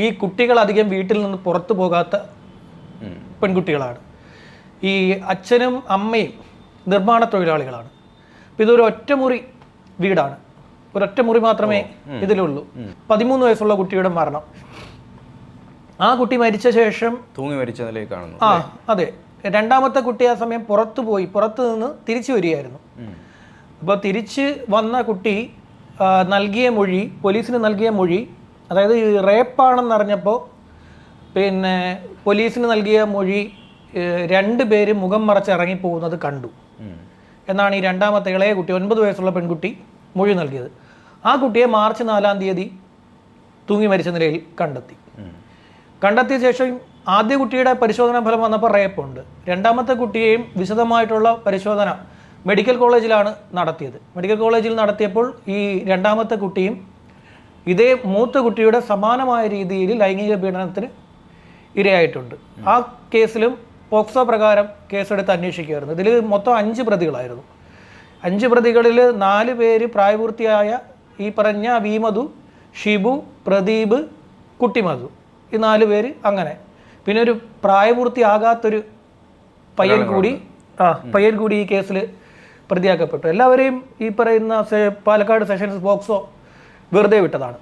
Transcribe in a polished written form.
ഈ കുട്ടികൾ അധികം വീട്ടിൽ നിന്ന് പുറത്തു പോകാത്ത പെൺകുട്ടികളാണ്. ഈ അച്ഛനും അമ്മയും നിർമ്മാണ തൊഴിലാളികളാണ്. അപ്പം ഇതൊരു ഒറ്റമുറി വീടാണ്, ഒരൊറ്റ മുറി മാത്രമേ ഇതിലുള്ളൂ. 13 വയസ്സുള്ള കുട്ടിയുടെ മരണം. ആ കുട്ടി മരിച്ച ശേഷം തൂങ്ങി മരിച്ച നിലയിൽ കാണുന്നു. അതെ. രണ്ടാമത്തെ കുട്ടി ആ സമയം പുറത്തു നിന്ന് തിരിച്ചു വരികയായിരുന്നു. അപ്പോൾ തിരിച്ച് വന്ന കുട്ടി നൽകിയ മൊഴി, പോലീസിന് നൽകിയ മൊഴി, അതായത് റേപ്പാണെന്നറിഞ്ഞപ്പോൾ പിന്നെ പോലീസിന് നൽകിയ മൊഴി 2 പേര് മുഖം മറച്ച് ഇറങ്ങിപ്പോകുന്നത് കണ്ടു എന്നാണ് ഈ രണ്ടാമത്തെ ഇളയ കുട്ടി, 9 വയസ്സുള്ള പെൺകുട്ടി മൊഴി നൽകിയത്. ആ കുട്ടിയെ മാർച്ച് 4-ാം തീയതി തൂങ്ങി മരിച്ച നിലയിൽ കണ്ടെത്തിയ ശേഷം ആദ്യ കുട്ടിയുടെ പരിശോധനാ ഫലം വന്നപ്പോൾ റേപ്പുണ്ട്. രണ്ടാമത്തെ കുട്ടിയെയും വിശദമായിട്ടുള്ള പരിശോധന മെഡിക്കൽ കോളേജിലാണ് നടത്തിയത്. മെഡിക്കൽ കോളേജിൽ നടത്തിയപ്പോൾ ഈ രണ്ടാമത്തെ കുട്ടിയും ഇതേ മൂത്ത കുട്ടിയുടെ സമാനമായ രീതിയിൽ ലൈംഗിക പീഡനത്തിന് ഇരയായിട്ടുണ്ട്. ആ കേസിലും പോക്സോ പ്രകാരം കേസെടുത്ത് അന്വേഷിക്കുകയായിരുന്നു. ഇതിൽ മൊത്തം 5 പ്രതികളായിരുന്നു. 5 പ്രതികളിൽ 4 പേര് പ്രായപൂർത്തിയായ ഈ പറഞ്ഞ വിമധു, ഷിബു, പ്രദീപ്, കുട്ടിമധു, ഈ 4 പേര്. അങ്ങനെ പിന്നെ ഒരു പ്രായപൂർത്തിയാകാത്തൊരു പയ്യൻ കൂടി ഈ കേസിൽ പ്രതിയാക്കപ്പെട്ടു. എല്ലാവരെയും ഈ പറയുന്ന പാലക്കാട് സെഷൻസ് പോക്സോ വെറുതെ വിട്ടതാണ്.